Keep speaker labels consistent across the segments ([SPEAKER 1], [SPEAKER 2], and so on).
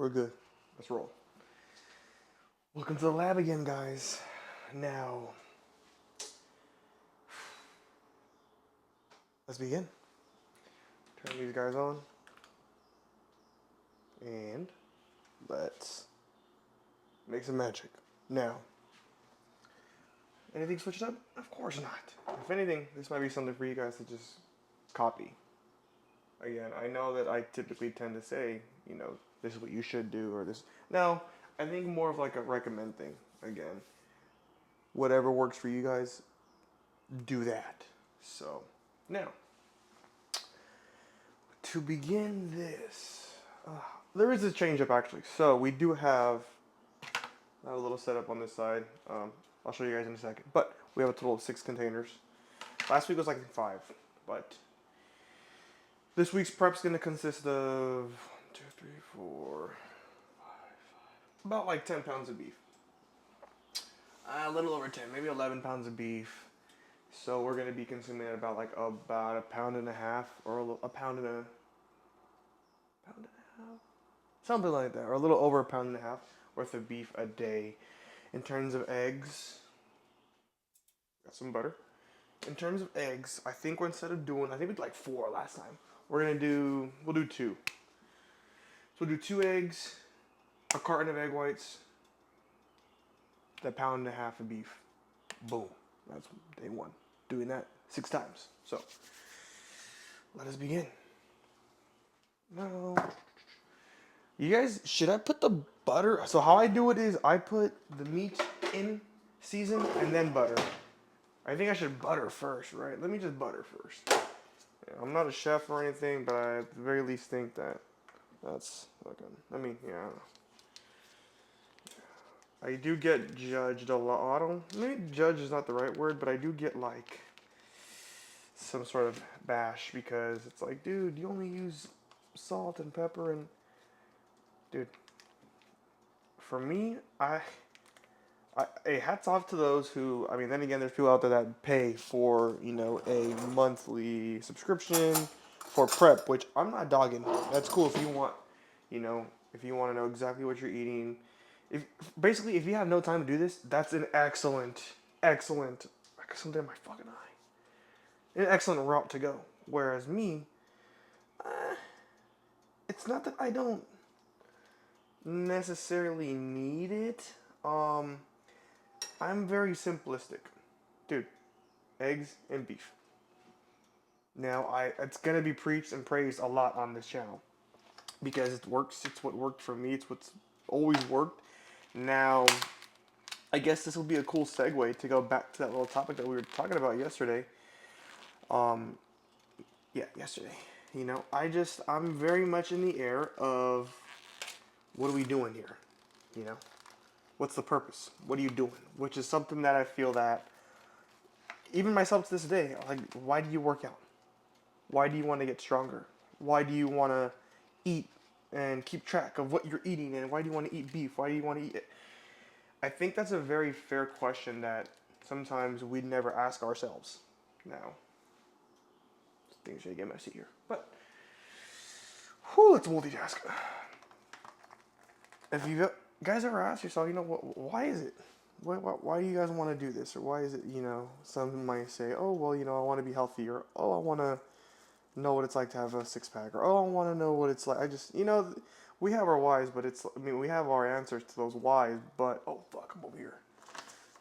[SPEAKER 1] We're good. Let's roll. Welcome to the lab again, guys. Now, let's begin. Turn these guys on. And let's make some magic. Now, anything switched up? Of course not. If anything, this might be something for you guys to just copy. Again, I know that I typically tend to say, this is what you should do or this. No, I think more of like a recommend thing. Again, whatever works for you guys, do that. So, now, to begin this, there is a change up actually. So, we do have a little setup on this side. I'll show you guys in a second. But we have a total of 6 containers. Last week was like 5, but this week's prep's going to consist of 1, 2, 3, 4, 5, about like 10 pounds of beef. A little over 10, maybe 11 pounds of beef. So we're going to be consuming about a pound and a half or a pound and a half, something like that, or a little over a pound and a half worth of beef a day. In terms of eggs, got some butter. In terms of eggs, I think instead of doing, I think we did like 4 last time. We'll do 2. So we'll do 2 eggs, a carton of egg whites, a pound and a half of beef. Boom. That's day 1. Doing that 6 times. So, let us begin. Now, you guys, should I put the butter? So how I do it is I put the meat in season and then butter. I think I should butter first, right? Let me just butter first. Yeah, I'm not a chef or anything, but I at the very least think that's fucking. I don't know. I do get judged a lot. Maybe judge is not the right word, but I do get like some sort of bash because it's like, dude, you only use salt and pepper and, dude. For me, hey, hats off to those who. I mean, then again, there's people out there that pay for a monthly subscription for prep, which I'm not dogging. That's cool if you want, if you want to know exactly what you're eating. If you have no time to do this, that's an excellent. I got something in my fucking eye. An excellent route to go. Whereas me, it's not that I don't necessarily need it. I'm very simplistic, dude. Eggs and beef. Now, it's gonna be preached and praised a lot on this channel because it works. It's what worked for me. It's what's always worked. Now, I guess this will be a cool segue to go back to that little topic that we were talking about yesterday. Yesterday. I'm very much in the air of what are we doing here? What's the purpose? What are you doing? Which is something that I feel that even myself to this day, like, why do you work out? Why do you want to get stronger? Why do you want to eat and keep track of what you're eating? And why do you want to eat beef? Why do you want to eat it? I think that's a very fair question that sometimes we never ask ourselves. Now, things should get messy here. But, let's multitask. If you guys ever ask yourself, why is it? Why do you guys want to do this? Or why is it, some might say, oh, well, I want to be healthy. Or, oh, I want to know what it's like to have a 6-pack. Or, oh, I want to know what it's like. I just, we have our whys, but we have our answers to those whys. But, oh, fuck, I'm over here.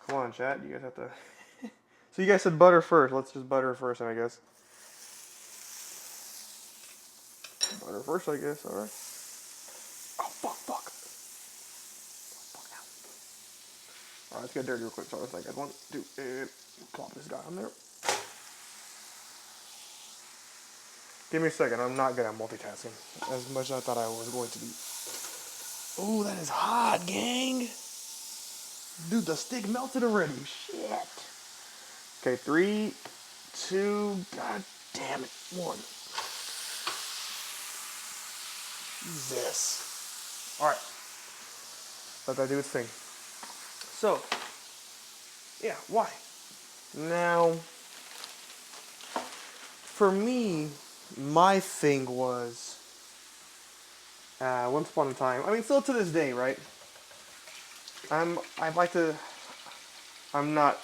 [SPEAKER 1] Come on, chat. You guys have to. So you guys said butter first. Let's just butter first, I guess. Butter first, I guess. All right. Oh, fuck. Alright, let's get dirty real quick. So it's like 1, 2, and plop this guy on there. Give me a second. I'm not good at multitasking as much as I thought I was going to be. Oh, that is hot, gang. Dude, the steak melted already. Shit. Okay, 3, 2, god damn it, 1. Jesus. Alright. Let that do its thing. So, yeah, why? Now, for me, my thing was, Once upon a time, I mean, still to this day, right? I'd like to, I'm not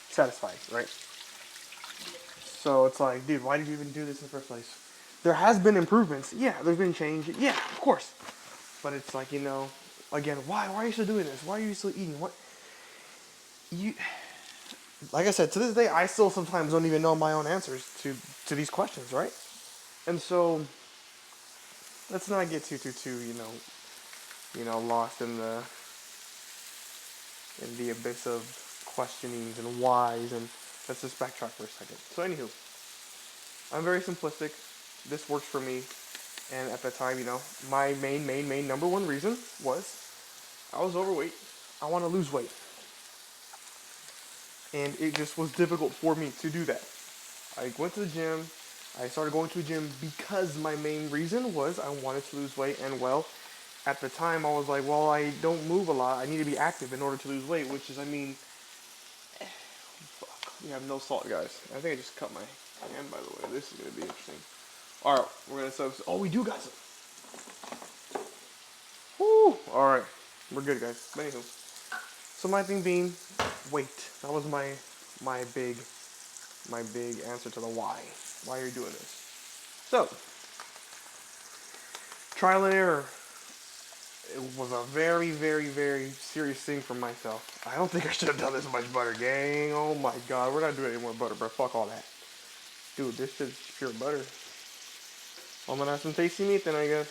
[SPEAKER 1] satisfied, right? So it's like, dude, why did you even do this in the first place? There has been improvements. Yeah, there's been change. Yeah, of course. But it's like, again, why? Why are you still doing this? Why are you still eating? What? You, like I said, to this day, I still sometimes don't even know my own answers to these questions, right? And so, let's not get too, lost in the abyss of questionings and whys, and let's just backtrack for a second. So, anywho, I'm very simplistic. This works for me, and at the time, my main number one reason was I was overweight. I want to lose weight, and it just was difficult for me to do that. I went to the gym. I started going to the gym because my main reason was I wanted to lose weight, and well, at the time I was like, well, I don't move a lot. I need to be active in order to lose weight, which is, I mean, fuck. We have no salt, guys. I think I just cut my hand, by the way. This is gonna be interesting. All right, we're gonna sub. Oh, we do got some. Woo! All right, we're good, guys. But anywho, so my thing being weight. That was my big answer to the why. Why are you doing this? So, trial and error. It was a very, very, very serious thing for myself. I don't think I should have done this much butter, gang. Oh my god, we're not doing any more butter, bro. Fuck all that. Dude, this is pure butter. I'm gonna have some tasty meat then, I guess.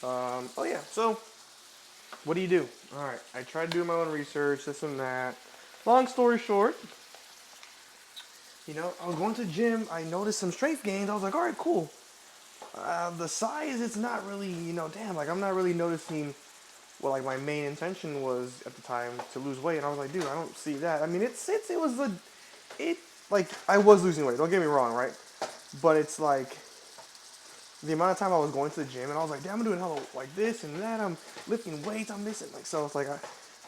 [SPEAKER 1] Oh yeah, so, what do you do? Alright, I tried doing my own research, this and that. Long story short, I was going to the gym, I noticed some strength gains, I was like, alright, cool. The size, it's not really, damn, like, I'm not really noticing what, like, my main intention was at the time to lose weight, and I was like, dude, I don't see that. I mean, like, I was losing weight, don't get me wrong, right? But it's like, the amount of time I was going to the gym, and I was like, damn, I'm doing hella, like, this and that, I'm lifting weights, I'm missing, like, so it's like,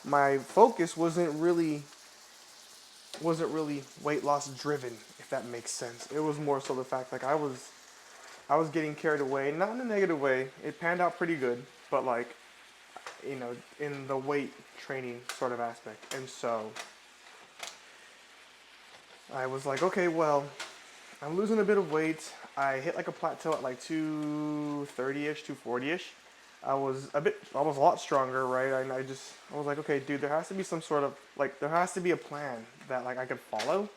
[SPEAKER 1] my focus wasn't really weight loss driven, if that makes sense. It was more so the fact, like, I was getting carried away, not in a negative way. It panned out pretty good, but like, in the weight training sort of aspect. And so I was like, okay, well, I'm losing a bit of weight. I hit like a plateau at like 230-ish, 240-ish. I was a lot stronger, right? I was like, okay, dude, there has to be some sort of, like, there has to be a plan that like I could follow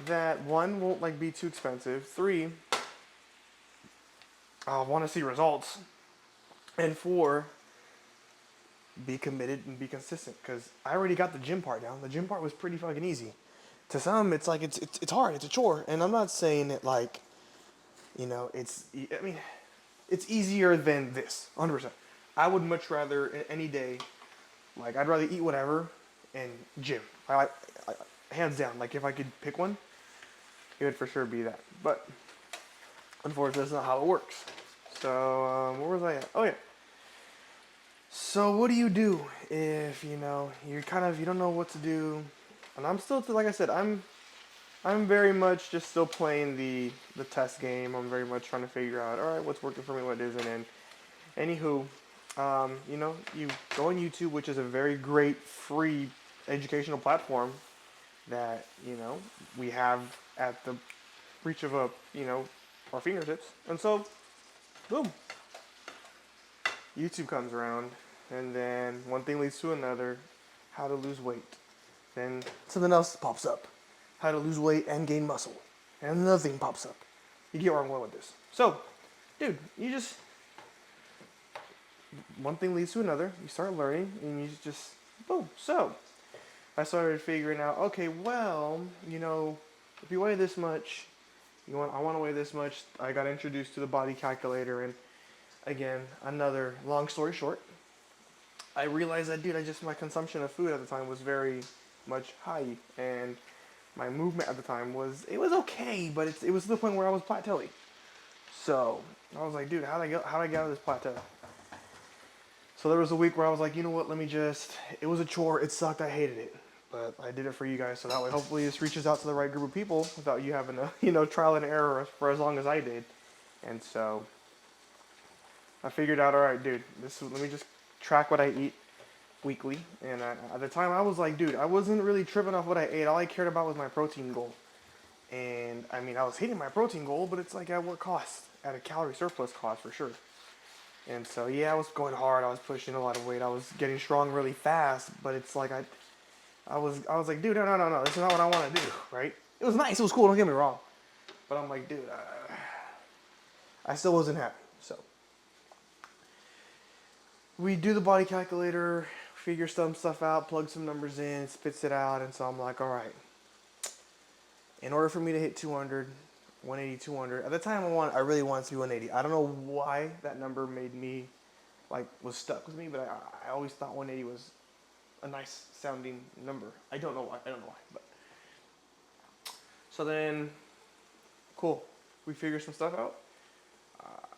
[SPEAKER 1] that one won't like be too expensive. Three, I want to see results. And four, be committed and be consistent. Because I already got the gym part down. The gym part was pretty fucking easy. To some, it's like it's hard. It's a chore. And I'm not saying it like, I mean, it's easier than this, 100%. I would much rather any day, like I'd rather eat whatever and gym. Hands down. Like if I could pick one, it would for sure be that. But unfortunately, that's not how it works. So where was I at? Oh yeah. So what do you do if you don't know what to do? And I'm still, like I said, I'm very much just still playing the test game. I'm very much trying to figure out, all right, what's working for me, what isn't. And anywho, you go on YouTube, which is a very great free educational platform that we have at the reach of our fingertips. And so, boom, YouTube comes around, and then one thing leads to another. How to lose weight. Then something else pops up. How to lose weight and gain muscle. And another thing pops up. You get where I'm going with this. So, dude, one thing leads to another. You start learning, and you just, boom. So, I started figuring out, okay, well, if you weigh this much, I want to weigh this much. I got introduced to the body calculator, and again, another long story short, I realized that, dude, my consumption of food at the time was very much high, and my movement at the time was okay, but it was to the point where I was plateauing. So I was like, dude, how do I get out of this plateau? So there was a week where I was like, you know what, it was a chore, it sucked, I hated it, but I did it for you guys, so that way hopefully this reaches out to the right group of people without you having to, trial and error for as long as I did. And so I figured out, all right, dude, let me just track what I eat weekly. And at the time, I was like, dude, I wasn't really tripping off what I ate. All I cared about was my protein goal. And I mean, I was hitting my protein goal, but it's like at what cost? At a calorie surplus cost for sure. And so yeah, I was going hard. I was pushing a lot of weight. I was getting strong really fast. But it's like I was like, dude, no, this is not what I want to do, right? It was nice. It was cool. Don't get me wrong. But I'm like, dude, I still wasn't happy. So we do the body calculator, figure some stuff out, plug some numbers in, spits it out, and so I'm like, all right. In order for me to hit 200, 180, 200, at the time I really wanted to be 180. I don't know why that number made me, like, was stuck with me, but I always thought 180 was a nice sounding number. I don't know why, but. So then, cool. We figure some stuff out.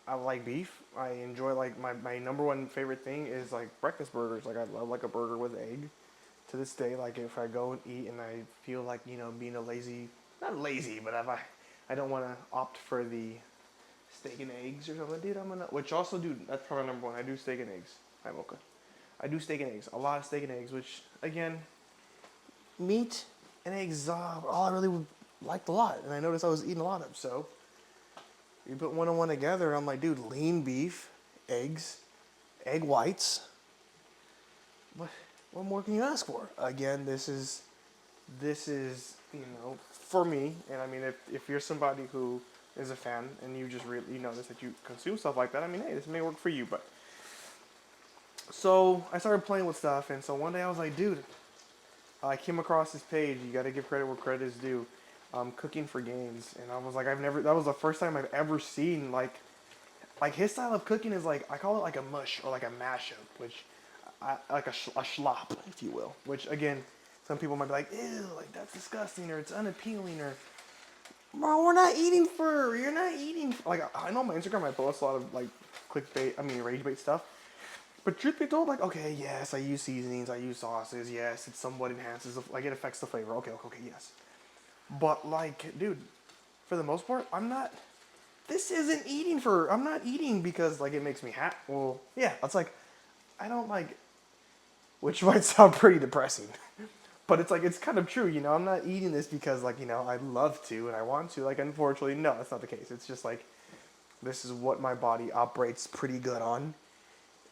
[SPEAKER 1] I like beef. I enjoy, like, my number one favorite thing is, like, breakfast burgers. Like, I love, like, a burger with egg. To this day, like, if I go and eat and I feel like, being a lazy, not lazy, but if I don't want to opt for the steak and eggs or something, dude, which also, dude, that's probably number one. I do steak and eggs. Hi, Mocha. I do steak and eggs. A lot of steak and eggs, which, again, meat and eggs are all I really liked a lot. And I noticed I was eating a lot of them, so you put one and one together, and I'm like, dude, lean beef, eggs, egg whites. What more can you ask for? Again, this is for me. And I mean, if you're somebody who is a fan and you just really notice that you consume stuff like that, I mean, hey, this may work for you. But so I started playing with stuff, and so one day I was like, dude, I came across this page. You got to give credit where credit is due. Cooking for gains, and I was like, that was the first time I've ever seen like his style of cooking is like, I call it like a mush or like a mashup, which like a schlop, if you will. Which again, some people might be like, ew, like that's disgusting or it's unappealing or, bro, we're not eating fur. You're not eating like I know on my Instagram I post a lot of like clickbait, rage bait stuff. But truth be told, like, okay, yes, I use seasonings, I use sauces, yes, it somewhat enhances, like, it affects the flavor. Okay, yes. But, like, dude, for the most part, I'm not eating because, like, it makes me happy. Well, yeah, it's like, I don't, like, which might sound pretty depressing. But it's, like, it's kind of true, I'm not eating this because, like, I love to and I want to. Like, unfortunately, no, that's not the case. It's just, like, this is what my body operates pretty good on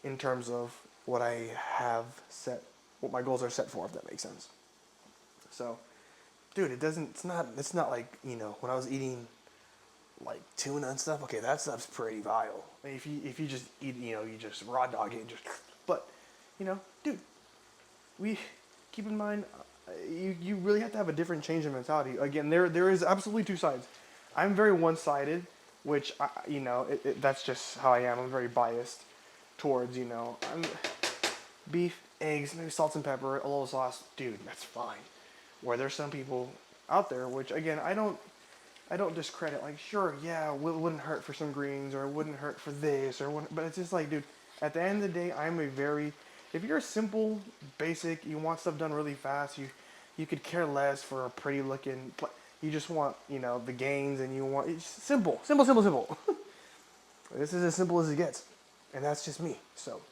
[SPEAKER 1] in terms of what I have set, what my goals are set for, if that makes sense. So, dude, it's not like, when I was eating like tuna and stuff, okay, that stuff's pretty vile. I mean, if you just eat, you just raw dog it and just, but, dude, we, keep in mind, you really have to have a different change in mentality. Again, there is absolutely two sides. I'm very one-sided, which, that's just how I am. I'm very biased towards, beef, eggs, maybe salt and pepper, a little sauce, dude, that's fine. Where there's some people out there, which again, I don't discredit. Like, sure, yeah, it wouldn't hurt for some greens, or it wouldn't hurt for this, but it's just like, dude, at the end of the day, if you're simple, basic, you want stuff done really fast, you could care less for a pretty looking, you just want, the gains, and you want, it's simple. This is as simple as it gets, and that's just me, so.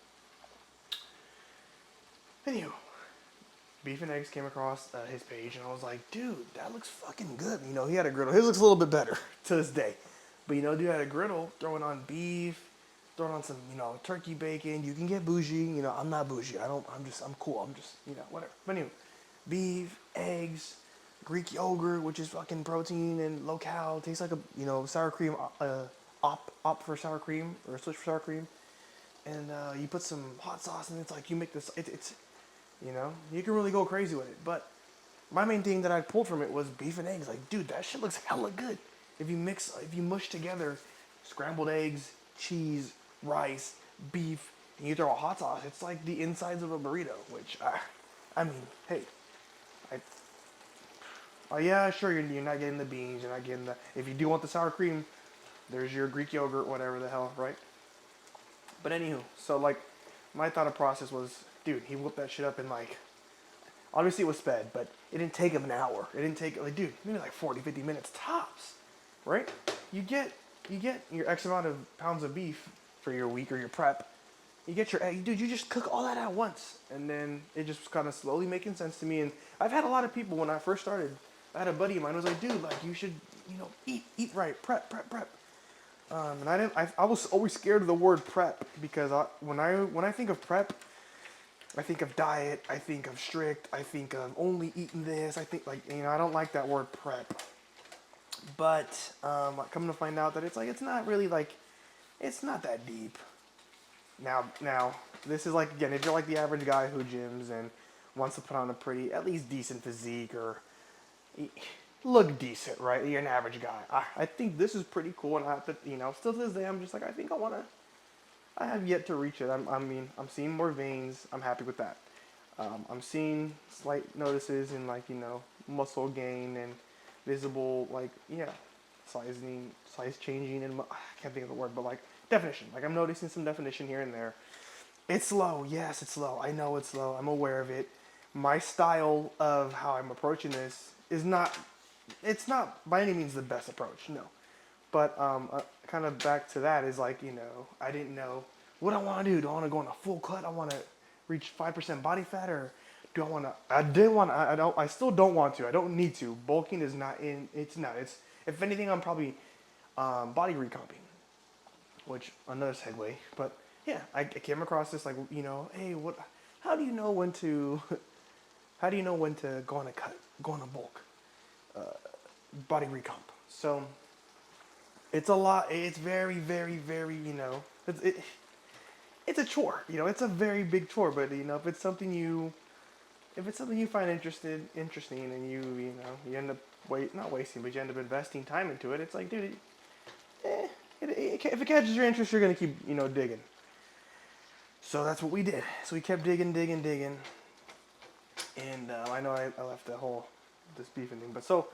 [SPEAKER 1] Anywho, beef and eggs came across his page, and I was like, dude, that looks fucking good. He had a griddle. His looks a little bit better to this day. But, dude had a griddle, throwing on beef, throwing on some, turkey bacon. You can get bougie. I'm not bougie. I'm cool. I'm just, whatever. But anyway, beef, eggs, Greek yogurt, which is fucking protein and low-cal. Tastes like a, sour cream, opt for sour cream, or switch for sour cream. And you put some hot sauce, and it's like, you make this, it's you can really go crazy with it. But my main thing that I pulled from it was beef and eggs. Like, dude, that shit looks hella good. If you mush together scrambled eggs, cheese, rice, beef, and you throw a hot sauce, it's like the insides of a burrito, which, I mean, hey, yeah, sure, you're not getting the beans, you're not getting if you do want the sour cream, there's your Greek yogurt, whatever the hell, right? But anywho, so, like, my thought process was, dude, he whipped that shit up in, like, obviously it was sped, but it didn't take him an hour. It didn't take, like, dude, maybe like 40, 50 minutes tops, right? You get you get your X amount of pounds of beef for your week or your prep. You get your egg, dude. You just cook all that at once, and then it just kind of slowly making sense to me. And I've had a lot of people when I first started. I had a buddy of mine who was like, dude, like you should, eat right, prep. And I didn't. I was always scared of the word prep because when I think of prep, I think of diet. I think of strict. I think of only eating this. I think I don't like that word prep. But coming to find out that it's not really like it's not that deep. Now, this is like again, if you're like the average guy who gyms and wants to put on a pretty, at least decent physique or look decent, right? You're an average guy. I think this is pretty cool, and I have to, still to this day, I'm just like, I think I wanna. I have yet to reach it. I'm seeing more veins. I'm happy with that. I'm seeing slight notices in muscle gain and visible size changing and I can't think of the word, but definition. Like I'm noticing some definition here and there. It's slow. Yes, it's slow. I know it's slow. I'm aware of it. My style of how I'm approaching this is not. It's not by any means the best approach. No, but kind of back to that is I didn't know what I want to do. Do I want to go on a full cut? I want to reach 5% body fat, or do I want to? I didn't want. I don't. I still don't want to. I don't need to. Bulking is not in. It's not. It's if anything, I'm probably body recomping, which another segue. But yeah, I came across this hey, what? How do you know when to? How do you know when to go on a cut? Go on a bulk, body recomp. So it's a lot. It's very, very, very. It's a chore. It's a very big chore. But if it's something you find interesting, and you end up not wasting, but you end up investing time into it. It's like, dude, if it catches your interest, you're gonna keep digging. So that's what we did. So we kept digging, and I know I left this beefing thing, but so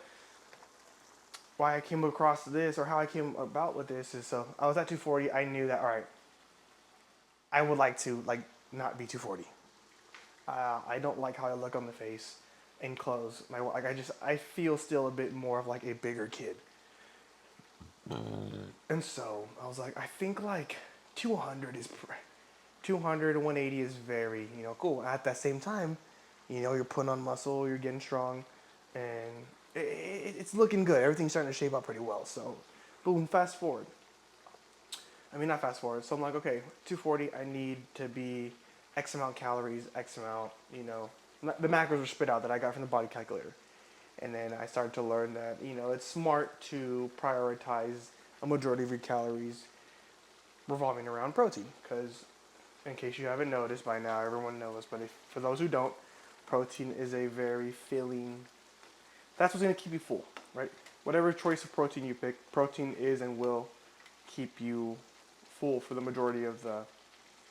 [SPEAKER 1] why I came across this or how I came about with this is so I was at 240. I knew that all right. I would like to not be 240. I don't like how I look on the face and clothes. I feel still a bit more of a bigger kid. And so I was like, I think 200 is 200 to 180 is very cool. At that same time, you're putting on muscle, you're getting strong, and it's looking good. Everything's starting to shape up pretty well. So, boom, fast forward. I mean, not fast forward. So I'm like, okay, 240, I need to be X amount calories, X amount, the macros were spit out that I got from the body calculator. And then I started to learn that, it's smart to prioritize a majority of your calories revolving around protein. Because in case you haven't noticed by now, everyone knows, but for those who don't, protein is a very filling, that's what's going to keep you full, right? Whatever choice of protein you pick, protein is and will keep you full for the majority of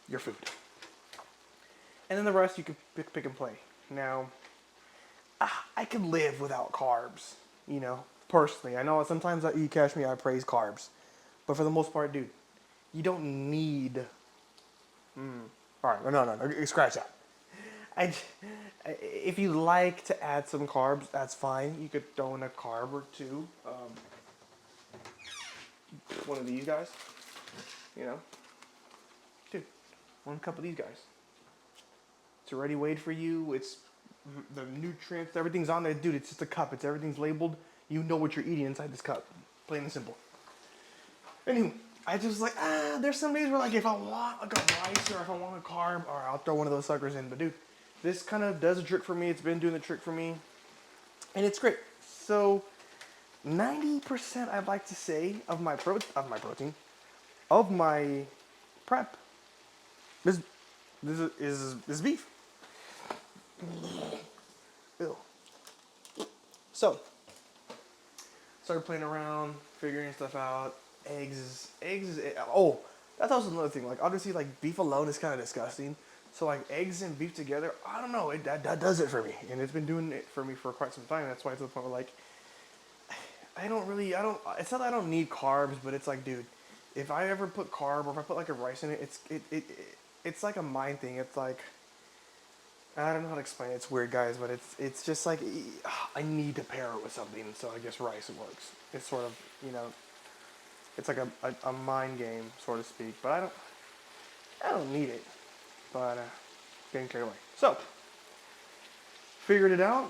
[SPEAKER 1] your food. And then the rest you can pick and play. Now, I could live without carbs, personally. I know sometimes you catch me, I praise carbs. But for the most part, dude, you don't need... All right, no, scratch that. If you like to add some carbs, that's fine. You could throw in a carb or two. One of these guys, dude, 1 cup of these guys. It's already weighed for you. It's the nutrients, everything's on there, dude. It's just a cup. Everything's labeled. You know what you're eating inside this cup. Plain and simple. Anyway, I just there's some days where if I want a rice or if I want a carb, or I'll throw one of those suckers in. But dude, this kind of does a trick for me. It's been doing the trick for me, and it's great. So 90%, I'd like to say, of my protein, of my prep, is beef. Ew. So, started playing around, figuring stuff out. Eggs. Oh, that's also another thing. Obviously, beef alone is kind of disgusting. So, eggs and beef together, I don't know. That does it for me, and it's been doing it for me for quite some time. That's why it's to the point where it's not that I don't need carbs, but it's dude, if I ever put carb or if I put a rice in it, it's like a mind thing. It's I don't know how to explain it. It's weird, guys, but it's just I need to pair it with something. So I guess rice works. It's sort of It's like a mind game, so to speak. But I don't need it. But getting carried away. So figured it out.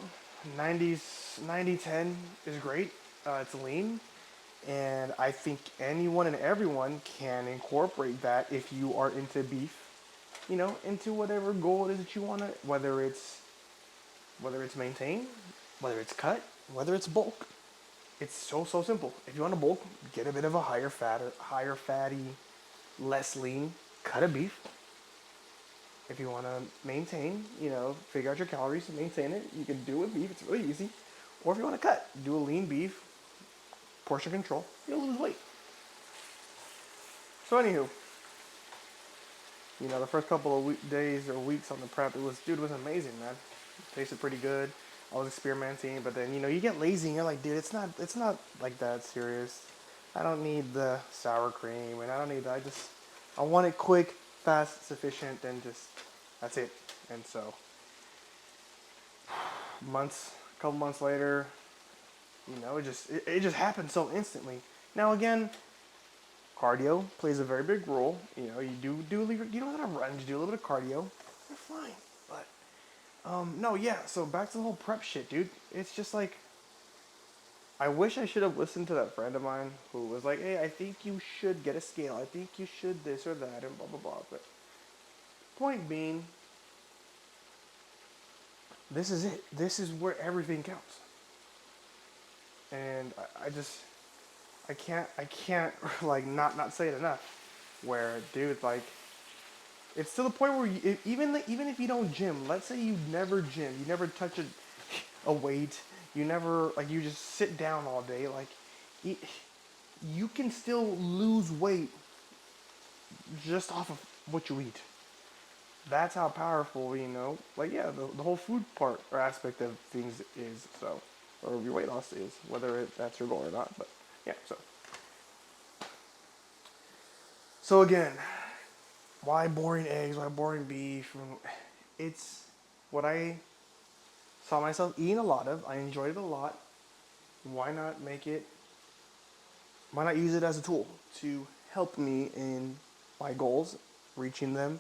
[SPEAKER 1] 90-10 is great. It's lean, and I think anyone and everyone can incorporate that if you are into beef. You know, into whatever goal it is that you want to, whether it's maintain, whether it's cut, whether it's bulk. It's so simple. If you want to bulk, get a bit of a higher fatty, less lean cut of beef. If you want to maintain, you know, figure out your calories and maintain it, you can do it with beef. It's really easy. Or if you want to cut, do a lean beef, portion control. You'll lose weight. So anywho, you know, the first couple of days or weeks on the prep, it was amazing, man. It tasted pretty good. I was experimenting, but then, you know, you get lazy and you're like, dude, it's not like that serious. I don't need the sour cream, and I don't need that. I want it quick, fast, sufficient, and just, that's it. And so, a couple months later, you know, it just happened so instantly. Now again, cardio plays a very big role. You know, you don't have to run, you do a little bit of cardio, you're fine. But no, yeah. So back to the whole prep shit, dude. It's just like, I wish I should have listened to that friend of mine who was like, "Hey, I think you should get a scale. I think you should this or that, and blah blah blah." But point being, this is it. This is where everything counts. And I can't like not say it enough. Where, dude, like, it's to the point where even if you don't gym, let's say you never gym, you never touch a weight, you never, like, you just sit down all day, like, you can still lose weight just off of what you eat. That's how powerful, you know, like, yeah, the whole food part or aspect of things is, so, or your weight loss is, whether that's your goal or not, but yeah, so again, why boring eggs? Why boring beef? It's what I saw myself eating a lot of. I enjoyed it a lot. Why not make it? Why not use it as a tool to help me in my goals, reaching them,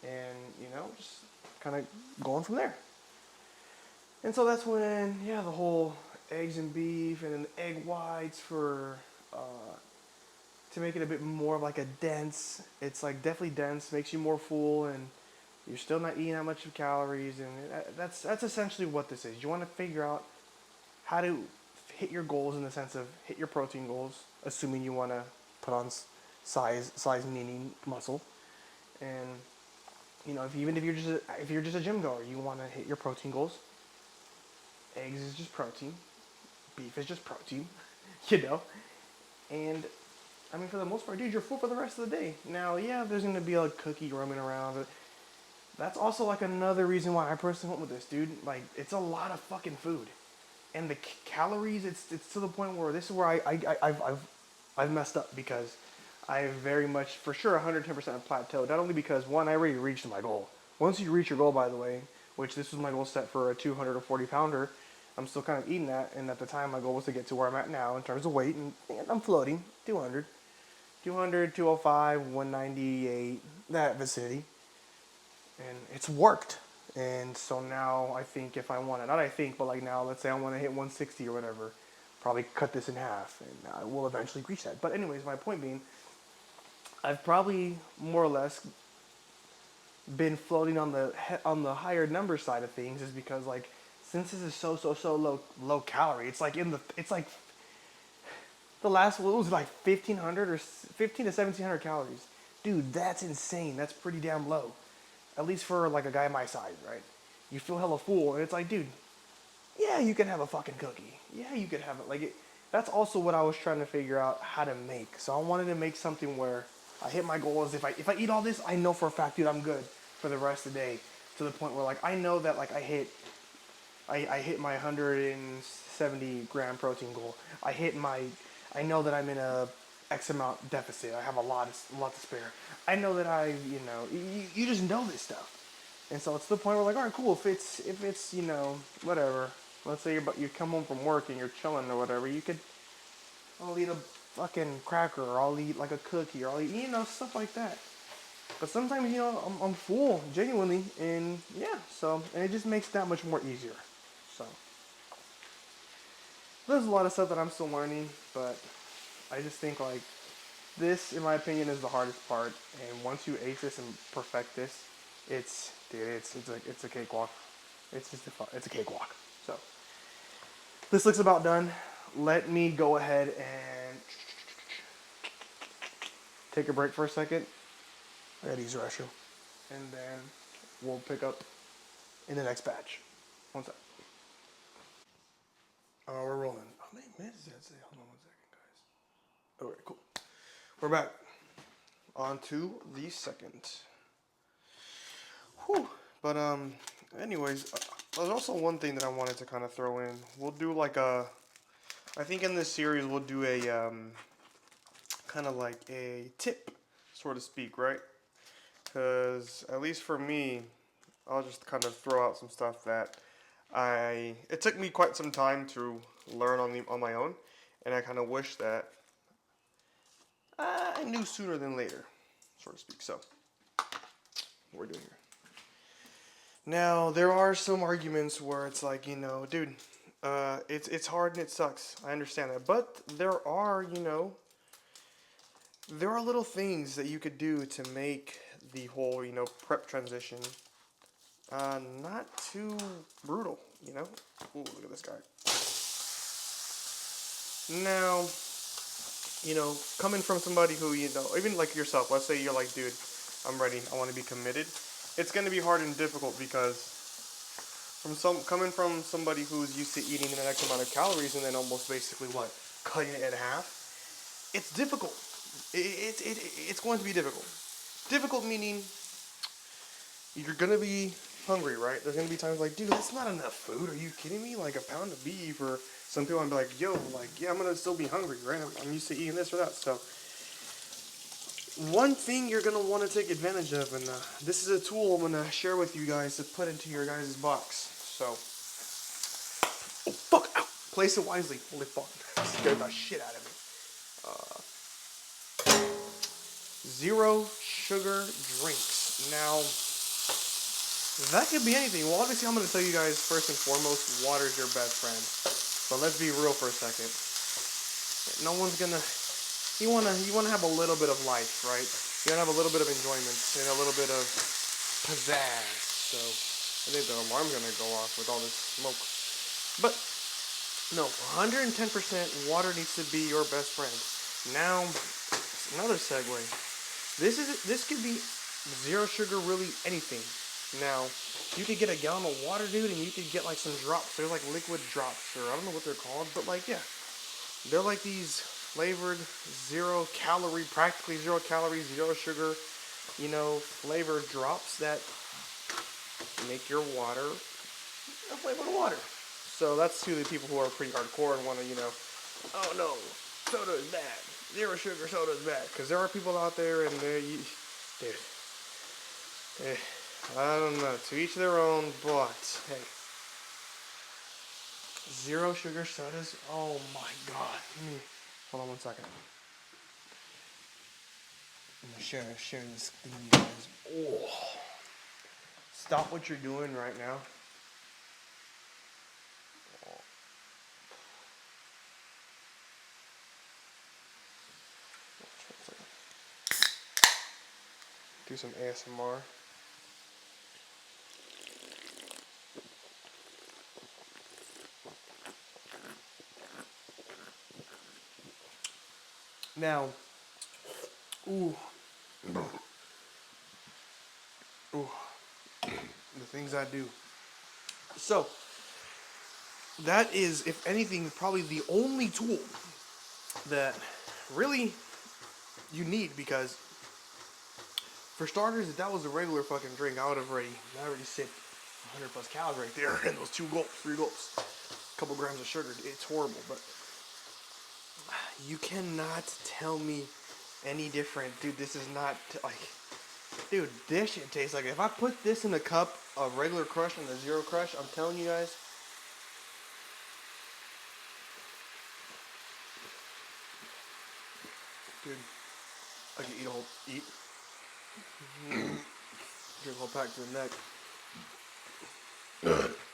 [SPEAKER 1] and, you know, just kind of going from there. And so that's when, yeah, the whole eggs and beef and then egg whites for to make it a bit more of like a dense. It's like definitely dense, makes you more full, and you're still not eating that much of calories. And that's essentially what this is. You want to figure out how to hit your goals in the sense of hit your protein goals, assuming you want to put on size meaning muscle, and, you know, if you're just a gym goer, you want to hit your protein goals. Eggs is just protein, beef is just protein, you know, and I mean, for the most part, dude, you're full for the rest of the day. Now, yeah, there's gonna be a cookie roaming around, but that's also like another reason why I personally went with this, dude. Like, it's a lot of fucking food, and the calories. It's to the point where this is where I've messed up, because I very much, for sure, 110% plateaued. Not only because, one, I already reached my goal. Once you reach your goal, by the way, which this was my goal set for a 240 pounder, I'm still kind of eating that, and at the time my goal was to get to where I'm at now in terms of weight, and I'm floating 200, 205, 198, that vicinity, and it's worked. And so now I think if I want to, not I think, but like now, let's say I want to hit 160 or whatever, probably cut this in half, and I will eventually reach that. But anyways, my point being, I've probably more or less been floating on the higher number side of things, is because, like, since this is so low calorie, it's like the last one was like 1,500 or 15 to 1,700 calories. Dude, that's insane. That's pretty damn low, at least for like a guy my size, right? You feel hella full, and it's like, dude, yeah, you can have a fucking cookie. Yeah, you could have it. Like, that's also what I was trying to figure out how to make. So I wanted to make something where I hit my goals. If I eat all this, I know for a fact, dude, I'm good for the rest of the day. To the point where, like, I know that, like, I hit my 170 gram protein goal. I know that I'm in a X amount deficit. I have a lot to spare. I know that you just know this stuff. And so it's to the point where, like, all right, cool. If it's you know, whatever. Let's say you come home from work and you're chilling or whatever. I'll eat fucking cracker, or I'll eat like a cookie, or I'll eat, you know, stuff like that. But sometimes, you know, I'm full, genuinely, and yeah, so, and it just makes that much more easier. So, there's a lot of stuff that I'm still learning, but I just think, like, this, in my opinion, is the hardest part. And once you ace this and perfect this, dude, it's a cakewalk. It's just it's a cakewalk. So, this looks about done. Let me go ahead and take a break for a second. I gotta use the restroom. And then we'll pick up in the next batch. One sec. Oh, we're rolling. How many minutes did that say? Hold on 1 second, guys. Alright, cool. We're back. On to the second. Whew. But, anyways, there's also one thing that I wanted to kind of throw in. We'll do like a, I think in this series we'll do a, kind of like a tip, so to speak, right? Because, at least for me, I'll just kind of throw out some stuff that it took me quite some time to learn on my own, and I kind of wish that I knew sooner than later, so to speak. So, what we're doing here. Now, there are some arguments where it's like, you know, dude, it's hard and it sucks. I understand that. But there are, you know, there are little things that you could do to make the whole, you know, prep transition not too brutal, you know? Ooh, look at this guy. Now, you know, coming from somebody who, you know, even like yourself, let's say you're like, dude, I'm ready, I want to be committed. It's going to be hard and difficult because coming from somebody who's used to eating an X amount of calories and then almost basically cutting it in half, it's difficult. It's going to be difficult. Difficult meaning you're going to be hungry, right? There's going to be times like, dude, that's not enough food. Are you kidding me? Like a pound of beef, or some people I'm like, yo, like, yeah, I'm going to still be hungry, right? I'm used to eating this or that. So one thing you're going to want to take advantage of, and this is a tool I'm going to share with you guys to put into your guys' box. So, oh, fuck, ow, place it wisely. Holy fuck, scared the shit out of me. Zero sugar drinks. Now, that could be anything. Well, obviously, I'm going to tell you guys first and foremost, water's your best friend. But let's be real for a second. No one's gonna. You wanna have a little bit of life, right? You wanna have a little bit of enjoyment and a little bit of pizzazz. So I think the alarm's gonna go off with all this smoke. But no, 110% water needs to be your best friend. Now, another segue. This could be zero sugar, really anything. Now, you could get a gallon of water, dude, and you could get like some drops. They're like liquid drops, or I don't know what they're called, but like, yeah. They're like these flavored practically zero calories, zero sugar, you know, flavored drops that make your water a flavored water. So that's to the people who are pretty hardcore and want to, you know, oh no, soda is bad. Zero sugar soda is bad. Because there are people out there and dude, I don't know, to each their own, but hey, zero sugar sodas, oh my god. Hold on 1 second. I'm gonna share this thing, you guys. Oh, stop what you're doing right now. Do some ASMR. Now, ooh, the things I do. So, that is, if anything, probably the only tool that really you need, because for starters, if that was a regular fucking drink, I already sipped 100 plus calories right there in those 3 gulps, a couple grams of sugar. It's horrible, but you cannot tell me any different, dude. This is not like, dude, this shit tastes like, if I put this in a cup of regular Crush and the Zero Crush, I'm telling you guys, I can eat. Drink a whole pack to the neck.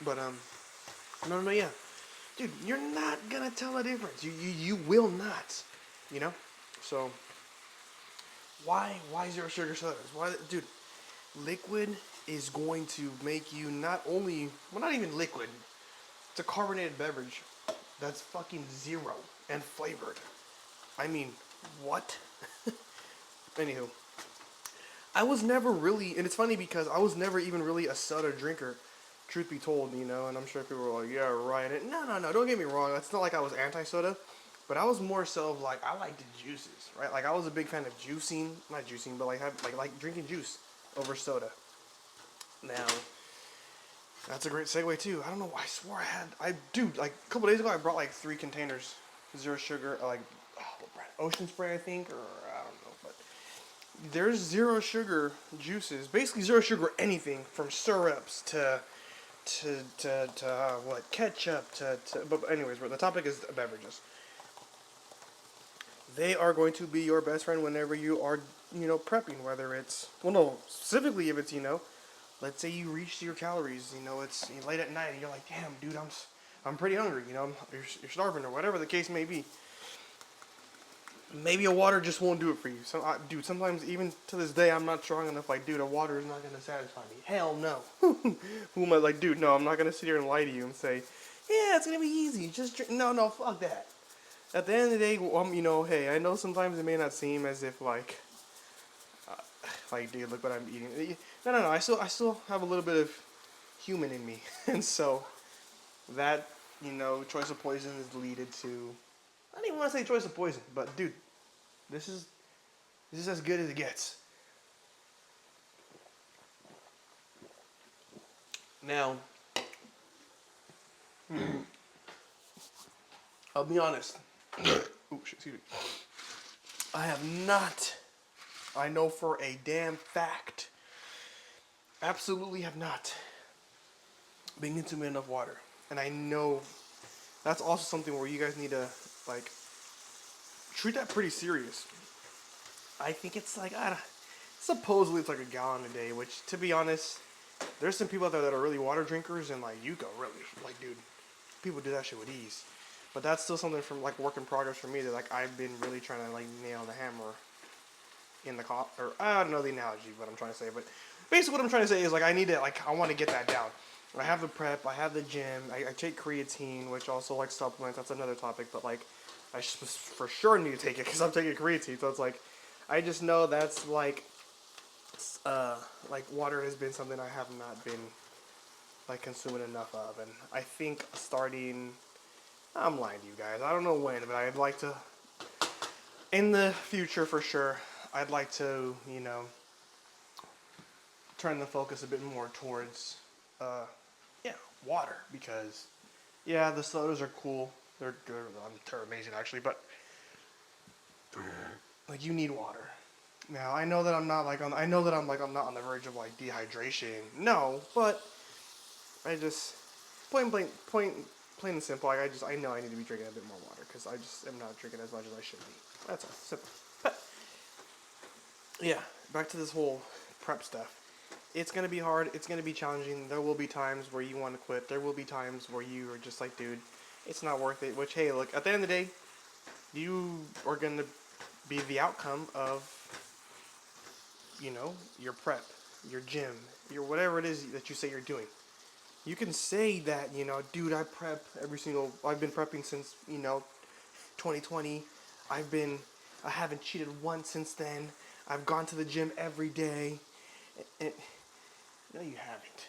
[SPEAKER 1] But no, yeah, dude, you're not gonna tell a difference. You will not, you know. So why zero sugar sodas? Why, dude? Liquid is going to make you not only, well, not even liquid. It's a carbonated beverage that's fucking zero and flavored. I mean, what? Anywho, I was never really, and it's funny because I was never even really a soda drinker, truth be told, you know, and I'm sure people were like, yeah, right. And no, don't get me wrong. It's not like I was anti-soda, but I was more so of like, I liked the juices, right? Like, I was a big fan of juicing, not juicing, but like drinking juice over soda. Now, that's a great segue too. I don't know. I swore dude, like a couple days ago, I brought like 3 containers, zero sugar, like what brand? Ocean Spray, I think, or I don't know. But there's zero sugar juices, basically zero sugar anything from syrups to what, ketchup But anyways, the topic is beverages. They are going to be your best friend whenever you are, prepping. Whether it's, well, no, specifically if it's, let's say you reach your calories, it's late at night and you're like, damn, dude, I'm pretty hungry, you're starving or whatever the case may be. Maybe a water just won't do it for you. So, dude, sometimes even to this day, I'm not strong enough. Like, dude, a water is not gonna satisfy me. Hell no. Who am I? Like, dude, no, I'm not gonna sit here and lie to you and say, yeah, it's gonna be easy. Just drink. No, fuck that. At the end of the day, hey, I know sometimes it may not seem as if like, dude, look what I'm eating. No. I still have a little bit of human in me, and so that choice of poison is leaded to. I don't even want to say choice of poison, but dude, this is as good as it gets. Now, I'll be honest. Excuse me. I have not. I know for a damn fact. Absolutely have not been consuming enough water, and I know that's also something where you guys need to like treat that pretty serious. I think it's like supposedly it's like a gallon a day, which to be honest, there's some people out there that are really water drinkers, and like you go really like, dude, people do that shit with ease. But that's still something from like work in progress for me that like I've been really trying to like nail the hammer in the or I don't know the analogy what I'm trying to say, but basically what I'm trying to say is like I need to I want to get that down. I have the prep, I have the gym, I take creatine, which also like supplements. That's another topic, but like I for sure need to take it because I'm taking creatine. So it's like I just know that's like water has been something I have not been like consuming enough of, and I think starting. I'm lying to you guys. I don't know when, but I'd like to, in the future for sure, I'd like to, turn the focus a bit more towards, water. Because, yeah, the sodas are cool. They're amazing, actually, but, like, you need water. Now, I know that I'm not, like, I'm not on the verge of, like, dehydration. No, but I just, plain and simple, like I know I need to be drinking a bit more water because I just am not drinking as much as I should be. That's all, simple. But yeah, back to this whole prep stuff. It's gonna be hard. It's gonna be challenging. There will be times where you want to quit. There will be times where you are just like, dude, it's not worth it. Which, hey, look, at the end of the day, you are gonna be the outcome of, your prep, your gym, your whatever it is that you say you're doing. You can say that, dude, I've been prepping since, 2020. I haven't cheated once since then. I've gone to the gym every day. And no, you haven't.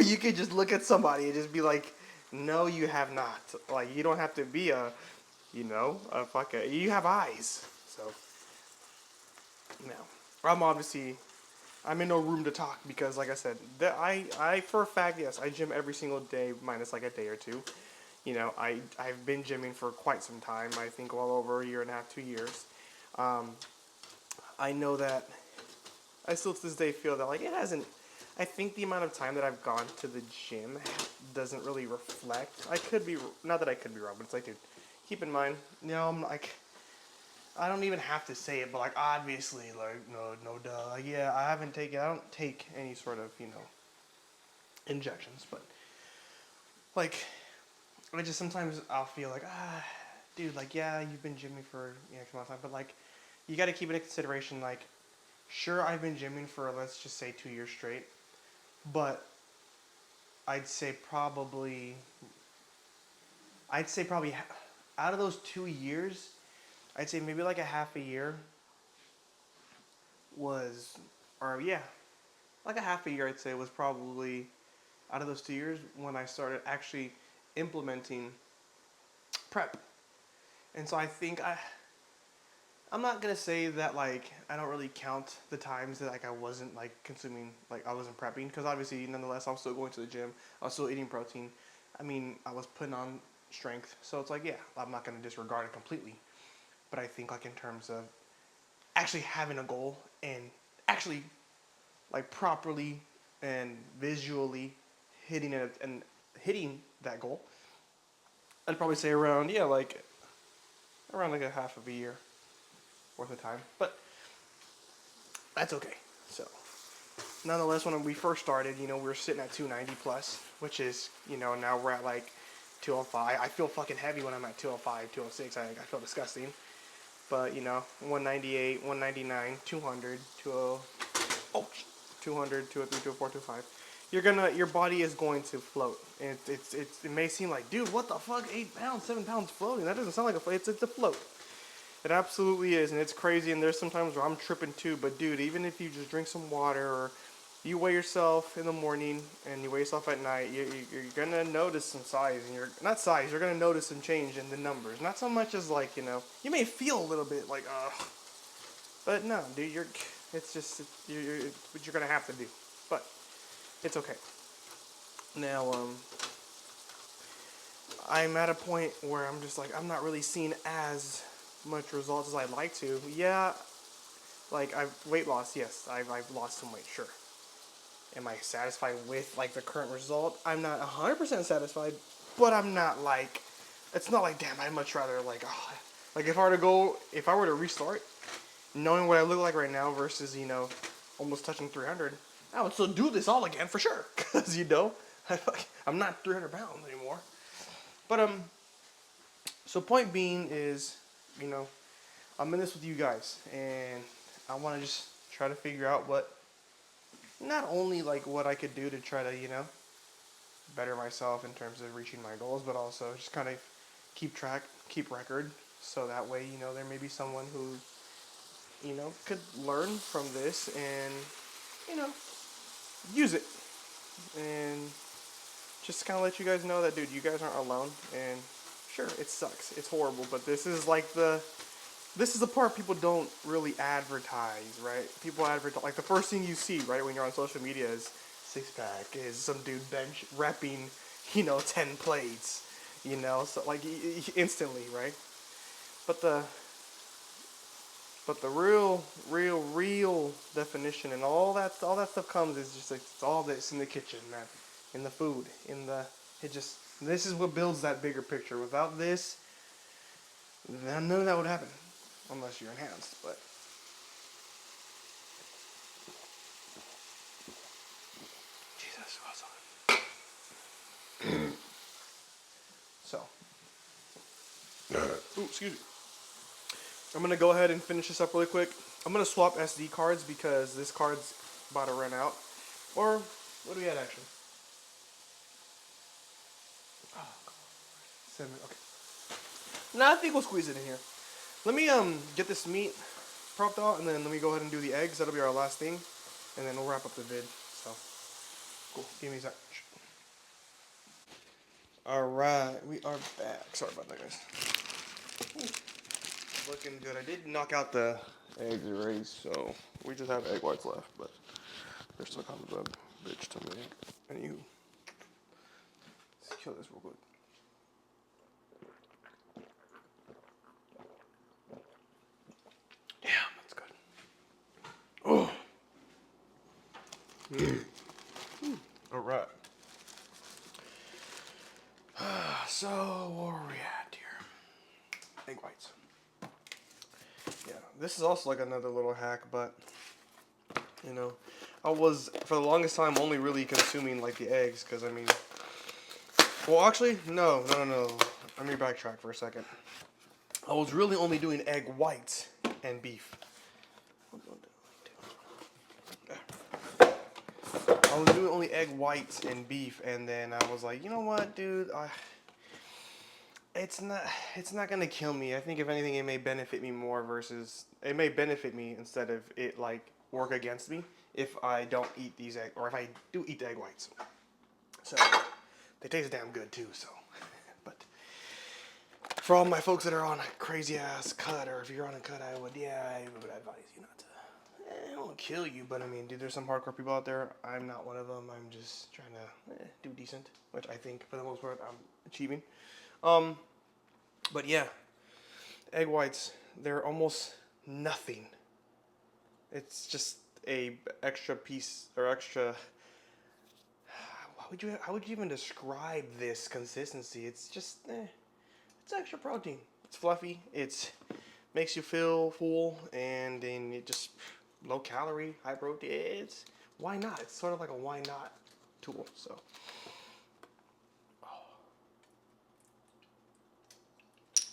[SPEAKER 1] You could just look at somebody and just be like, no, you have not. Like, you don't have to be you have eyes. So, I'm in no room to talk because, like I said, I for a fact, yes, I gym every single day minus like a day or two. I've been gymming for quite some time. I think well over a year and a half, 2 years. I know that I still to this day feel that like it hasn't. I think the amount of time that I've gone to the gym doesn't really reflect. I could be not that I could be wrong, but it's like, dude, keep in mind, I'm like I don't even have to say it, but like obviously, like no duh. Like, yeah, I don't take any sort of injections, but like I just sometimes I'll feel like dude, like yeah, you've been gymming for X amount of time, but like you got to keep it in consideration. Like, sure, I've been gymming for let's just say 2 years straight, but I'd say probably I'd say probably out of those 2 years, I'd say maybe like a half a year was, or yeah, like a half a year I'd say was probably out of those 2 years when I started actually implementing prep. And so I think I'm not gonna say that like I don't really count the times that like I wasn't like consuming like I wasn't prepping because obviously nonetheless I'm still going to the gym, I was still eating protein. I mean I was putting on strength, so it's like yeah I'm not gonna disregard it completely. But I think like in terms of actually having a goal and actually like properly and visually hitting it and hitting that goal, I'd probably say around yeah like around like a half of a year worth of time. But that's okay. So nonetheless, when we first started, we were sitting at 290 plus, which is now we're at like 205. I feel fucking heavy when I'm at 205, 206. I feel disgusting. But 198, 199, 200, 20, oh, 200, 203, 204, 205. Your body is going to float. And it may seem like, dude, what the fuck, 8 pounds, 7 pounds floating? That doesn't sound like a float. It's a float. It absolutely is, and it's crazy. And there's sometimes where I'm tripping too. But dude, even if you just drink some water or you weigh yourself in the morning and you weigh yourself at night, you're gonna notice some size, and you're gonna notice some change in the numbers. Not so much as like you may feel a little bit like but no, dude, it's what you're gonna have to do. But it's okay. Now I'm at a point where I'm just like I'm not really seeing as much results as I'd like to. Yeah, like I've weight loss. Yes, I've lost some weight. Sure. Am I satisfied with like the current result? I'm not 100% satisfied, but I'm not like it's not like damn. I'd much rather like like if I were to restart, knowing what I look like right now versus almost touching 300, I would still do this all again for sure. Cause I'm not 300 pounds anymore. But so point being is, I'm in this with you guys, and I want to just try to figure out not only like what I could do to try to, better myself in terms of reaching my goals, but also just kind of keep track, keep record, so that way, there may be someone who, could learn from this and, use it. And just kind of let you guys know that, dude, you guys aren't alone. And sure, it sucks. It's horrible, but this is the part people don't really advertise, right? People advertise, like the first thing you see, right, when you're on social media is six pack, is some dude bench repping, 10 plates, so like instantly, right? But the real definition and all that stuff comes is just like it's all this in the kitchen, man, in the food, this is what builds that bigger picture. Without this, then none of that would happen. Unless you're enhanced, but Jesus, what's on? So, ooh, excuse me. I'm gonna go ahead and finish this up really quick. I'm gonna swap SD cards because this card's about to run out. Or what do we have actually? Oh, 7. Okay. Nah, I think we'll squeeze it in here. Let me get this meat propped out, and then let me go ahead and do the eggs. That'll be our last thing, and then we'll wrap up the vid. So, cool. Give me a sec. All right, we are back. Sorry about that, guys. Ooh. Looking good. I did knock out the eggs already, so we just have egg whites left, but they're still kind of a bitch to make. Anywho, let's kill this real quick. Damn, that's good. Oh. All right. So, where are we at here? Egg whites. this is also like another little hack, but you know, I was for the longest time only really consuming like the eggs, because I mean, well, actually, no. Let me backtrack for a second. I was really only doing egg whites and beef. I was doing only egg whites and beef, and then I was like, you know what, dude, it's not gonna kill me. I think if anything, it may benefit me more versus it may benefit me instead of it like work against me if I don't eat these egg, or if I do eat the egg whites. So they taste damn good too. So, but for all my folks that are on a crazy ass cut, or if you're on a cut, I would advise you not to. It won't kill you, but I mean, dude, there's some hardcore people out there. I'm not one of them. I'm just trying to do decent, which I think for the most part I'm achieving. But yeah, egg whites, they're almost nothing. It's just a extra piece or extra. How would you even describe this consistency? It's just, it's extra protein. It's fluffy. It's makes you feel full, and then it just low calorie, high protein. It's why not? It's sort of like a why not tool. So.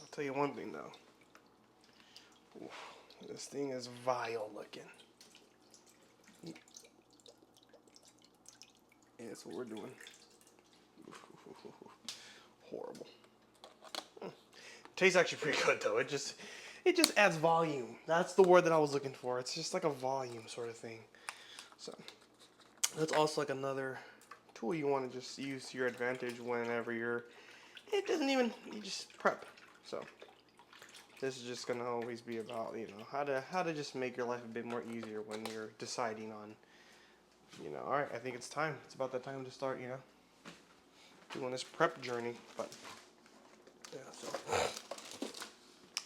[SPEAKER 1] I'll tell you one thing though. Oof, this thing is vile looking. Yeah, that's what we're doing. Horrible. Tastes actually pretty good though. It just adds volume. That's the word that I was looking for. It's just like a volume sort of thing. So that's also like another tool you want to just use to your advantage whenever you're. It doesn't even. You just prep. So this is just gonna always be about, you know, how to just make your life a bit more easier when you're deciding on, you know, all right, I think it's time. It's about that time to start, you know, doing this prep journey. But yeah, so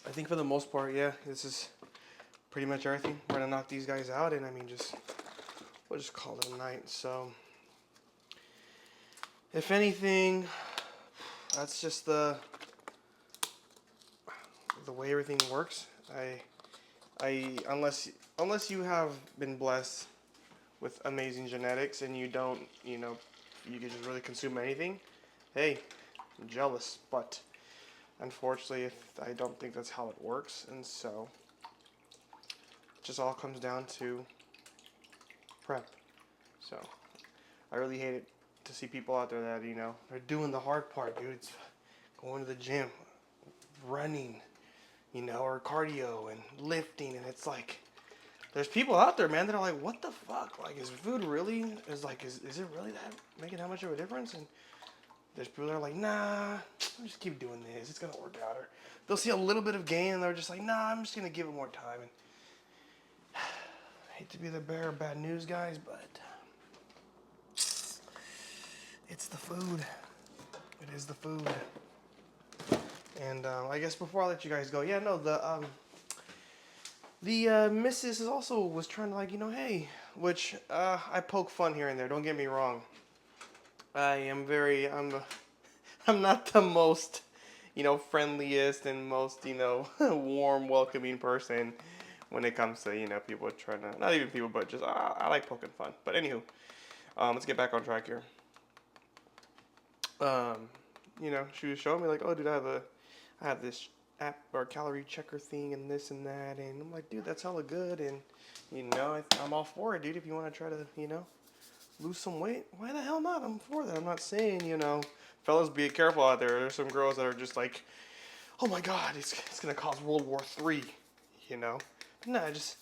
[SPEAKER 1] I think for the most part, yeah, this is pretty much everything. We're gonna knock these guys out, and I mean, we'll just call it a night. So if anything, that's just the way everything works. Unless you have been blessed with amazing genetics and you don't, you know, you can just really consume anything, hey, I'm jealous. But unfortunately, I don't think that's how it works, and so it just all comes down to prep. So I really hate it to see people out there that, you know, they're doing the hard part, dude. It's going to the gym, running, you know, or cardio and lifting, and it's like, there's people out there, man, that are like, what the fuck? Like, is food really, is it really that, making that much of a difference? And there's people that are like, nah, I'll just keep doing this, it's gonna work out. Or they'll see a little bit of gain, and they're just like, nah, I'm just gonna give it more time. And I hate to be the bearer of bad news, guys, but it's the food. It is the food. And I guess before I let you guys go, yeah, no, the missus is also was trying to, like, you know, hey, which I poke fun here and there. Don't get me wrong. I'm not the most, you know, friendliest and most, you know, warm, welcoming person when it comes to, you know, people trying to, not even people, but just I like poking fun. But anywho, let's get back on track here. You know, she was showing me like, oh, dude, I have this app or calorie checker thing and this and that, and I'm like, dude, that's hella good, and you know, I'm all for it, dude. If you want to try to, you know, lose some weight, why the hell not? I'm for that. I'm not saying, you know, fellas, be careful out there. There's some girls that are just like, oh my god, it's gonna cause World War III, you know. But no, just,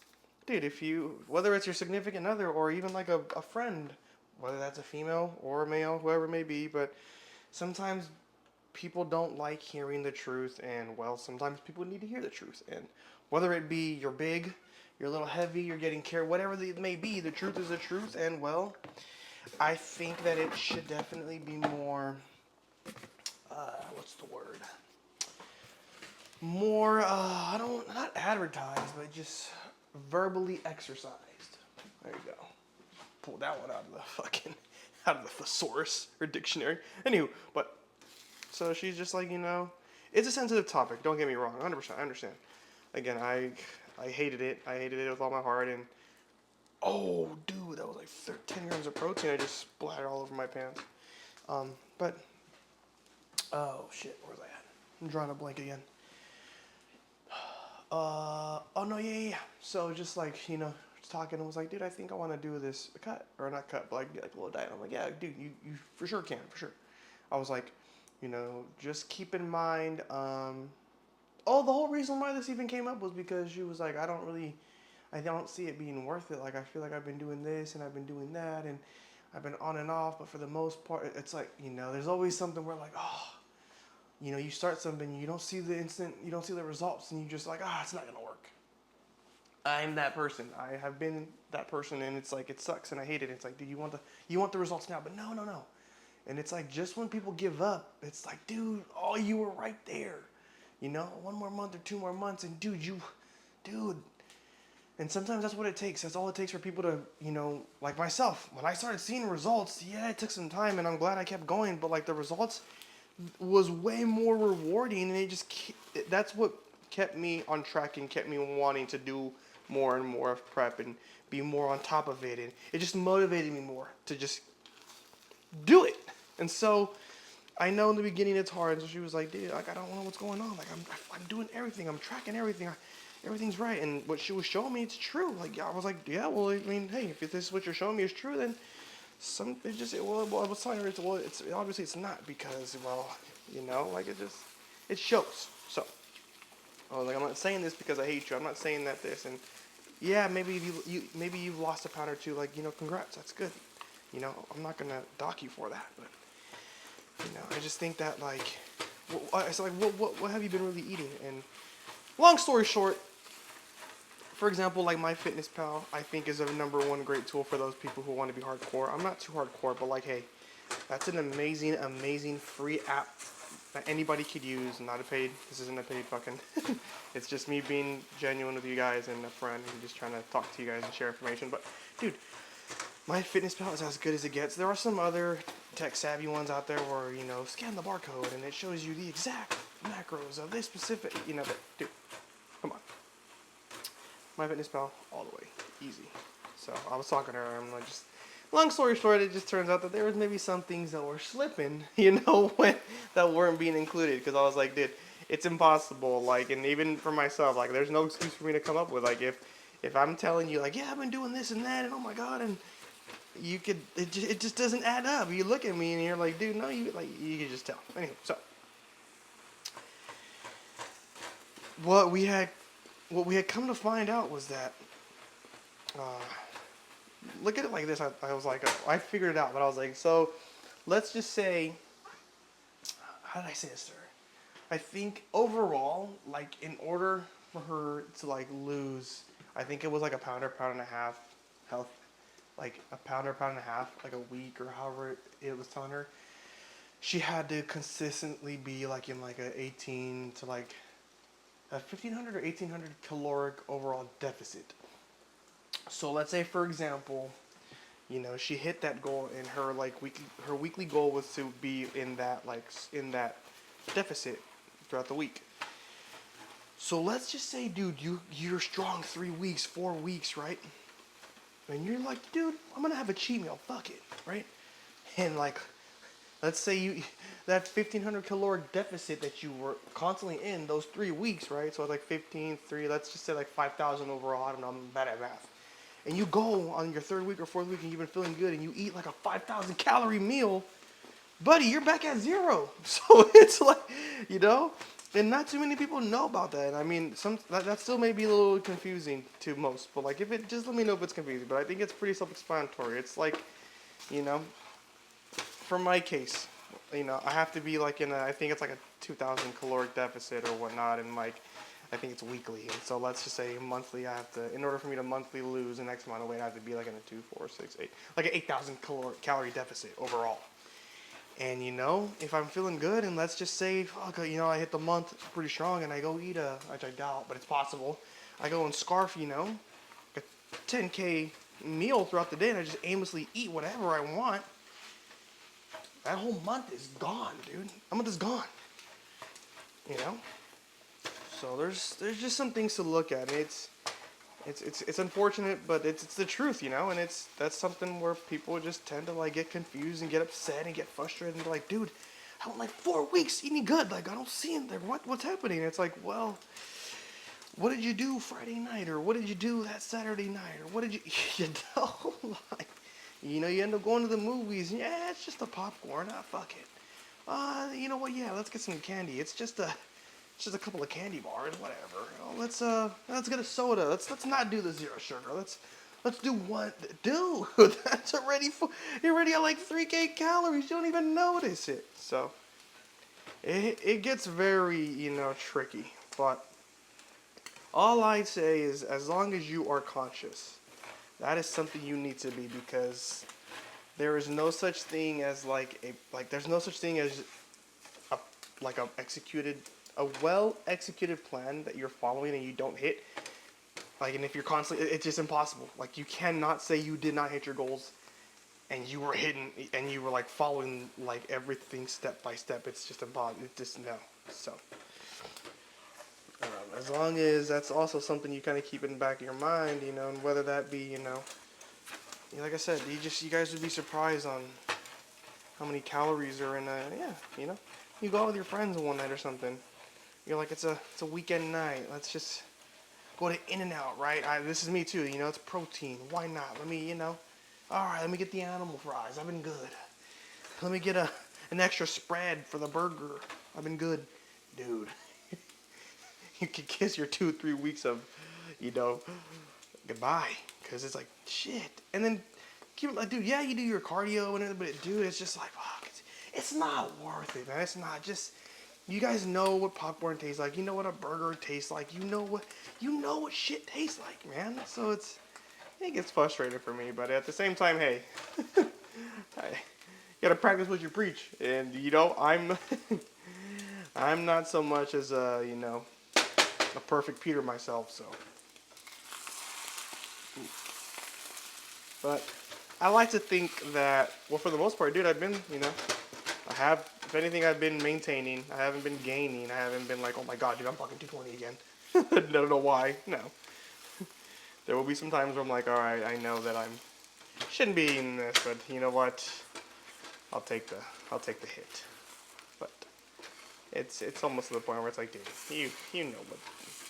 [SPEAKER 1] dude, if you, whether it's your significant other or even like a friend, whether that's a female or a male, whoever it may be, but sometimes people don't like hearing the truth, and well, sometimes people need to hear the truth. And whether it be you're big, you're a little heavy, you're getting care, whatever it may be, the truth is the truth. And well, I think that it should definitely be more, what's the word? More, not advertised, but just verbally exercised. There you go. Pull that one out of the thesaurus or dictionary. Anywho, but so she's just like, you know, it's a sensitive topic. Don't get me wrong, 100%. I understand. Again, I hated it. I hated it with all my heart. And oh, dude, that was like 10 grams of protein. I just splattered all over my pants. But oh shit, where was I at? I'm drawing a blank again. Oh no, yeah. So just like, talking, and was like, dude, I think I want to do this cut, or not cut, but like a little diet. I'm like, yeah, dude, you for sure can, for sure. I was like, just keep in mind. Oh, the whole reason why this even came up was because she was like, I don't see it being worth it. Like, I feel like I've been doing this and I've been doing that, and I've been on and off, but for the most part, it's like, there's always something where like, oh, you start something, you don't see the results, and you just like, it's not gonna work. I'm that person. I have been that person, and it's like, it sucks and I hate it. It's like, dude, you want the results now, but no. And it's like, just when people give up, it's like, dude, you were right there. One more month or 2 more months, and dude. And sometimes that's what it takes. That's all it takes for people to, like myself. When I started seeing results, yeah, it took some time, and I'm glad I kept going. But like the results was way more rewarding, and that's what kept me on track and kept me wanting to do more and more of prep and be more on top of it. And it just motivated me more to just do it. And so I know in the beginning it's hard. So she was like, dude, like, I don't know what's going on. Like, I'm doing everything. I'm tracking everything. Everything's right. And what she was showing me, it's true. Like, I was like, yeah, well, I mean, hey, if this is what you're showing me is true, then I was telling her, it's obviously it's not, because, like, it shows. So, I was like, I'm not saying this because I hate you. I'm not saying that this. And yeah, maybe maybe you've lost a pound or two. Like, congrats. That's good. I'm not gonna dock you for that, but I just think that, like, it's like, what have you been really eating? And long story short, for example, like MyFitnessPal, I think is a #1 great tool for those people who want to be hardcore. I'm not too hardcore, but like, hey, that's an amazing free app that anybody could use. This isn't a paid fucking. It's just me being genuine with you guys and a friend and just trying to talk to you guys and share information. But dude, MyFitnessPal is as good as it gets. There are some other tech savvy ones out there where, scan the barcode and it shows you the exact macros of this specific, but dude, come on. MyFitnessPal, all the way, easy. So I was talking to her, I'm like, long story short, it just turns out that there was maybe some things that were slipping, that weren't being included, because I was like, dude, it's impossible, like, and even for myself, like, there's no excuse for me to come up with, like, if I'm telling you, like, yeah, I've been doing this and that, and oh my god, and it just doesn't add up. You look at me and you're like, dude, no, you can just tell. Anyway, so what we had come to find out was that, look at it like this. I was like, I figured it out, but I was like, so let's just say, how did I say this to her? I think overall, like, in order for her to, like, lose, I think it was like a pound or pound and a half health, like a pound or pound and a half, like a week or however it was telling her, she had to consistently be like in like a 18 to like a 1500 or 1800 caloric overall deficit. So let's say, for example, she hit that goal, and her weekly goal was to be in that deficit throughout the week. So let's just say, dude, you're strong 3 weeks, 4 weeks, right? And you're like, dude, I'm gonna have a cheat meal, fuck it, right? And like, let's say that 1500 caloric deficit that you were constantly in those 3 weeks, right? So it's like 15, 3, let's just say like 5,000 overall. I don't know, I'm bad at math. And you go on your 3rd week or 4th week and you've been feeling good, and you eat like a 5,000 calorie meal, buddy, you're back at 0. So it's like, and not too many people know about that. I mean, that still may be a little confusing to most, but like, just let me know if it's confusing. But I think it's pretty self-explanatory. It's like, for my case, I have to be like I think it's like a 2,000 caloric deficit or whatnot, and like, I think it's weekly. And so let's just say monthly, in order for me to monthly lose an X amount of weight, I have to be like in a 2, 4, 6, 8, like an 8,000 calorie deficit overall. And if I'm feeling good, and let's just say, fuck, I hit the month pretty strong, and I go eat which I doubt, but it's possible, I go and scarf, a 10K meal throughout the day, and I just aimlessly eat whatever I want, that whole month is gone, dude. That month is gone. So there's just some things to look at. And it's unfortunate, but it's the truth, you know. And that's something where people just tend to like get confused and get upset and get frustrated and be like, dude, I went like 4 weeks eating good. Like I don't see it there. What's happening? And it's like, well, what did you do Friday night, or what did you do that Saturday night, or what did you you know like, you know, you end up going to the movies. Yeah, it's just a popcorn. Ah, fuck it. You know what? Yeah, let's get some candy. It's just a couple of candy bars, whatever. Oh, let's get a soda. Let's not do the zero sugar. Let's do one. Dude, that's already you're already at like 3K calories. You don't even notice it. So it gets very, you know, tricky. But all I'd say is, as long as you are conscious, that is something you need to be, because there is no such thing as there's no such thing as a like a well executed plan that you're following and you don't hit. Like, and if you're constantly, it's just impossible. Like, you cannot say you did not hit your goals and you were hitting and you were like following like everything step by step. It's just impossible. It's just no. So as long as that's also something you kind of keep in the back of your mind, you know, and whether that be, you know, like I said, you guys would be surprised on how many calories are in you know, you go out with your friends one night or something. You're like, it's a weekend night. Let's just go to In-N-Out, right? This is me too. You know, it's protein. Why not? Let me, you know. All right, let me get the animal fries. I've been good. Let me get an extra spread for the burger. I've been good, dude. You can kiss your 2-3 weeks of, you know, goodbye, because it's like shit. And then, keep like, dude, yeah, you do your cardio and everything, but dude, it's just like, fuck, it's not worth it, man. It's not. Just, you guys know what popcorn tastes like. You know what a burger tastes like. You know what shit tastes like, man. So it gets frustrating for me, but at the same time, hey, you gotta practice what you preach, and you know, I'm not so much as you know, a perfect Peter myself, so. But I like to think that, well, for the most part, dude, I've been, you know, if anything, I've been maintaining. I haven't been gaining. I haven't been like, oh my god, dude, I'm fucking 220 again. I don't know why. No. There will be some times where I'm like, alright, I know that shouldn't be eating this, but you know what? I'll take the hit. But it's almost to the point where it's like, dude, you know what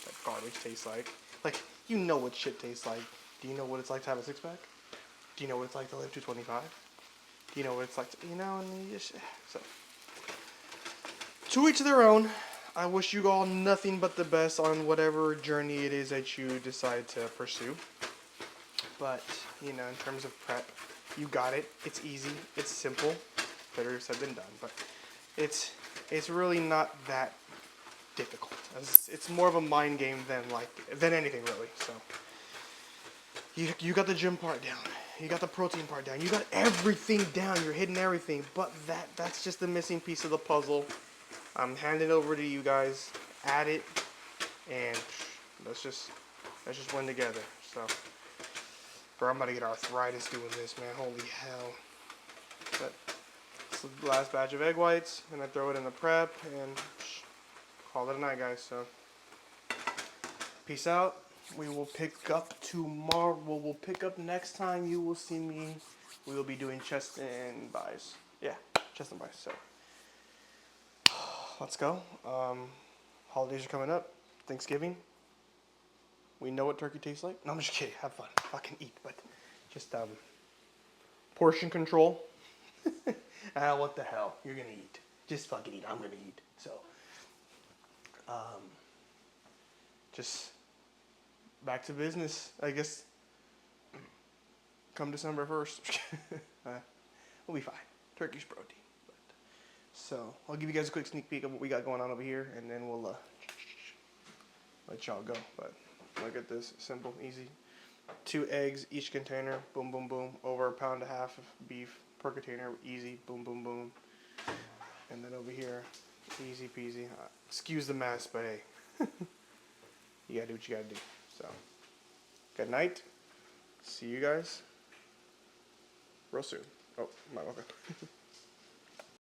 [SPEAKER 1] that garbage tastes like. Like, you know what shit tastes like. Do you know what it's like to have a six pack? Do you know what it's like to live 225? Do you know what it's like to, you know, and you just, so. To each their own. I wish you all nothing but the best on whatever journey it is that you decide to pursue. But, you know, in terms of prep, you got it. It's easy. It's simple. Better said than done. But it's really not that difficult. It's more of a mind game than anything, really. So you got the gym part down. You got the protein part down. You got everything down. You're hitting everything. But that's just the missing piece of the puzzle. I'm handing it over to you guys. Add it, and let's just win together. So, bro, I'm about to get arthritis doing this, man. Holy hell! But it's the last batch of egg whites, and I throw it in the prep, and call it a night, guys. So, peace out. We will pick up tomorrow. We'll pick up next time. You will see me. We will be doing chest and buys. Yeah, chest and buys. So. Let's go. Holidays are coming up. Thanksgiving. We know what turkey tastes like. No, I'm just kidding. Have fun. Fucking eat. But just portion control. What the hell? You're going to eat. Just fucking eat. I'm going to eat. So, just back to business, I guess. Come December 1st. We'll be fine. Turkey's protein. So, I'll give you guys a quick sneak peek of what we got going on over here, and then we'll let y'all go. But look at this, simple, easy. 2 eggs, each container, boom, boom, boom. Over 1.5 pounds of beef per container, easy, boom, boom, boom. And then over here, easy peasy. Excuse the mess, but hey, you gotta do what you gotta do. So, good night. See you guys real soon. Oh, my okay.